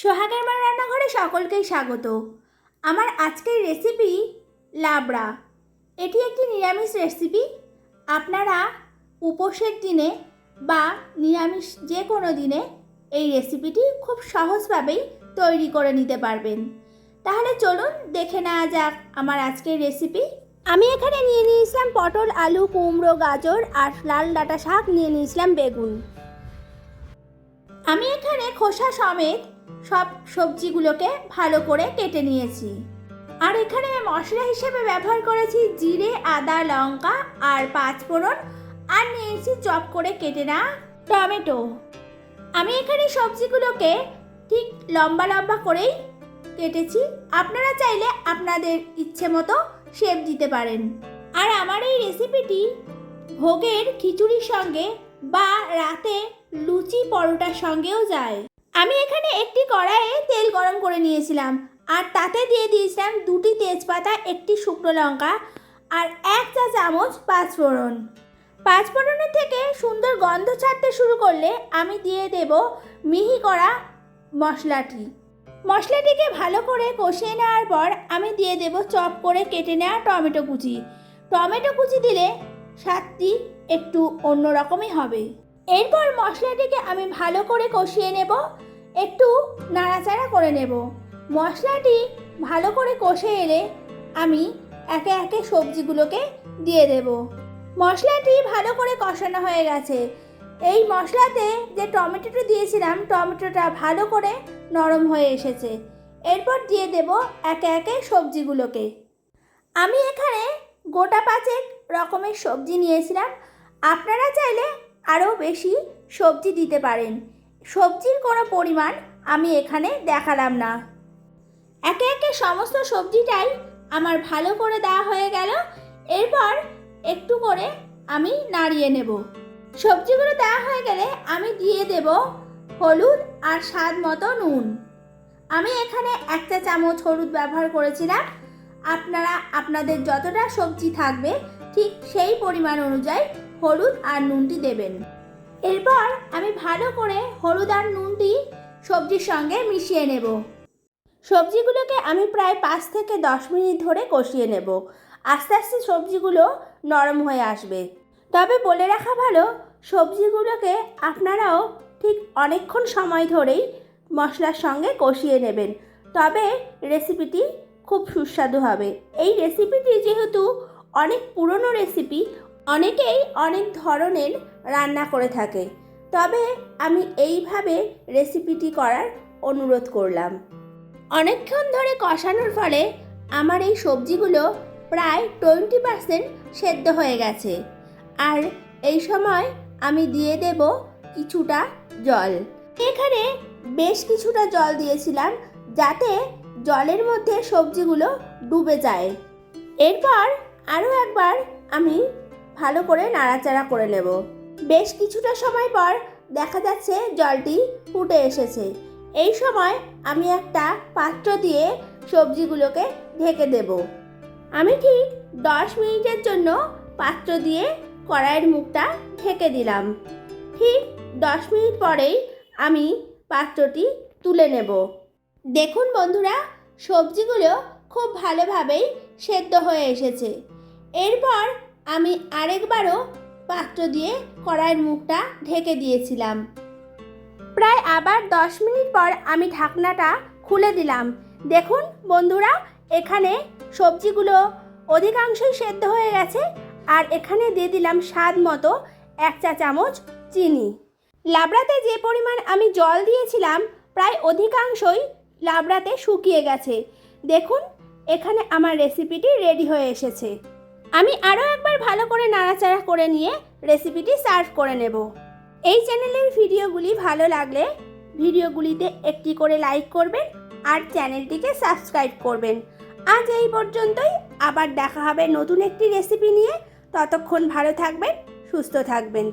সোহাগের মার রান্নাঘরে সকলকেই স্বাগত। আমার আজকের রেসিপি লাবড়া। এটি একটি নিরামিষ রেসিপি। আপনারা উপোসের দিনে বা নিরামিষ যে কোনো দিনে এই রেসিপিটি খুব সহজভাবেই তৈরি করে নিতে পারবেন। তাহলে চলুন দেখে নেওয়া যাক আমার আজকের রেসিপি। আমি এখানে নিয়ে নিয়েছিলাম পটল, আলু, কুমড়ো, গাজর আর লাল ডাঁটা শাক, নিয়ে নিয়েছিলাম বেগুন। আমি এখানে খোসা সমেত সব সবজিগুলোকে ভালো করে কেটে নিয়েছি। আর এখানে মশলা হিসেবে ব্যবহার করেছি জিরে, আদা, লঙ্কা আর পাঁচফোড়ন, আর নিয়েছি চপ করে কেটে নেওয়া টমেটো। আমি এখানে সবজিগুলোকে ঠিক লম্বা লম্বা করেই কেটেছি। আপনারা চাইলে আপনাদের ইচ্ছে মতো শেপ দিতে পারেন। আর আমার এই রেসিপিটি ভোগের খিচুড়ির সঙ্গে বা রাতে লুচি পরোটার সঙ্গেও যায়। আমি এখানে একটি কড়াইয়ে তেল গরম করে নিয়েছিলাম, আর তাতে দিয়ে দিয়েছিলাম 2টি তেজপাতা, 1টি শুকনো লঙ্কা আর 1 চা চামচ পাঁচফোড়ন। পাঁচফোড়নের থেকে সুন্দর গন্ধ ছাড়তে শুরু করলে আমি দিয়ে দেব মিহি করা মশলাটিকে ভালো করে কষিয়ে নেওয়ার পর আমি দিয়ে দেব চপ করে কেটে নেওয়া টমেটো কুচি দিলে স্বাদটি একটু অন্যরকমই হবে। এরপর মশলাটিকে আমি ভালো করে কষিয়ে নেব, একটু নাড়াচাড়া করে নেব। মশলাটি ভালো করে কষে এলে আমি একে একে সবজিগুলোকে দিয়ে দেব। মশলাটি ভালো করে কষানো হয়ে গেছে। এই মশলাতে যে টমেটোটা দিয়েছিলাম, টমেটোটা ভালো করে নরম হয়ে এসেছে। এরপর দিয়ে দেব একে একে সবজিগুলোকে। আমি এখানে গোটা 5 রকমের সবজি নিয়েছিলাম। আপনারা চাইলে আরও বেশি সবজি দিতে পারেন। সবজির কোনো পরিমাণ আমি এখানে দেখালাম না। একে একে সমস্ত সবজিটাই আমার ভালো করে দেওয়া হয়ে গেল। এরপর একটু করে আমি নাড়িয়ে নেব। সবজিগুলো দেওয়া হয়ে গেলে আমি দিয়ে দেব হলুদ আর স্বাদ মতো নুন। আমি এখানে 1 চা চামচ হলুদ ব্যবহার করেছিলাম। আপনারা আপনাদের যতটা সবজি থাকবে ঠিক সেই পরিমাণ অনুযায়ী হলুদ আর নুনটি দেবেন। এরপর আমি ভালো করে হলুদ আর নুনটি সবজির সঙ্গে মিশিয়ে নেব। সবজিগুলোকে আমি প্রায় 5 থেকে 10 মিনিট ধরে কষিয়ে নেব। আস্তে আস্তে সবজিগুলো নরম হয়ে আসবে। তবে বলে রাখা ভালো, সবজিগুলোকে আপনারাও ঠিক অনেকক্ষণ সময় ধরেই মশলার সঙ্গে কষিয়ে নেবেন, তবে রেসিপিটি খুব সুস্বাদু হবে। এই রেসিপিটি যেহেতু অনেক পুরনো রেসিপি, অনেকেই অনেক ধরনের রান্না করে থাকে, তবে আমি এইভাবে রেসিপিটি করার অনুরোধ করলাম। অনেকক্ষণ ধরে কষানোর ফলে আমার এই সবজিগুলো প্রায় 20% সেদ্ধ হয়ে গেছে। আর এই সময় আমি দিয়ে দেব কিছুটা জল। এখানে বেশ কিছুটা জল দিয়েছিলাম যাতে জলের মধ্যে সবজিগুলো ডুবে যায়। এরপর আরও একবার আমি ভালো করে নাড়াচাড়া করে নেব। বেশ কিছুটা সময় পর দেখা যাচ্ছে জলটি ফুটে এসেছে। এই সময় আমি একটা পাত্র দিয়ে সবজিগুলোকে ঢেকে দেব। আমি ঠিক 10 মিনিটের জন্য পাত্র দিয়ে কড়াইয়ের মুখটা ঢেকে দিলাম। ঠিক 10 মিনিট পরেই আমি পাত্রটি তুলে নেব। দেখুন বন্ধুরা, সবজিগুলো খুব ভালোভাবেই সেদ্ধ হয়ে এসেছে। এরপর আমি আরেকবারও পাত্র দিয়ে কড়াইয়ের মুখটা ঢেকে দিয়েছিলাম। প্রায় আবার 10 মিনিট পর আমি ঢাকনাটা খুলে দিলাম। দেখুন বন্ধুরা, এখানে সবজিগুলো অধিকাংশই সেদ্ধ হয়ে গেছে। আর এখানে দিয়ে দিলাম স্বাদ মতো 1 চা চামচ চিনি। লাবড়াতে যে পরিমাণ আমি জল দিয়েছিলাম প্রায় অধিকাংশই লাবড়াতে শুকিয়ে গেছে। দেখুন, এখানে আমার রেসিপিটি রেডি হয়ে এসেছে। আমি আরও একবার ভালো করে নাড়াচাড়া করে নিয়ে রেসিপিটি সার্ভ করে নেব। এই চ্যানেলের ভিডিওগুলি ভালো লাগলে ভিডিওগুলিতে একটি করে লাইক করবেন আর চ্যানেলটিকে সাবস্ক্রাইব করবেন। আজ এই পর্যন্তই। আবার দেখা হবে নতুন একটি রেসিপি নিয়ে। ততক্ষণ ভালো থাকবেন, সুস্থ থাকবেন।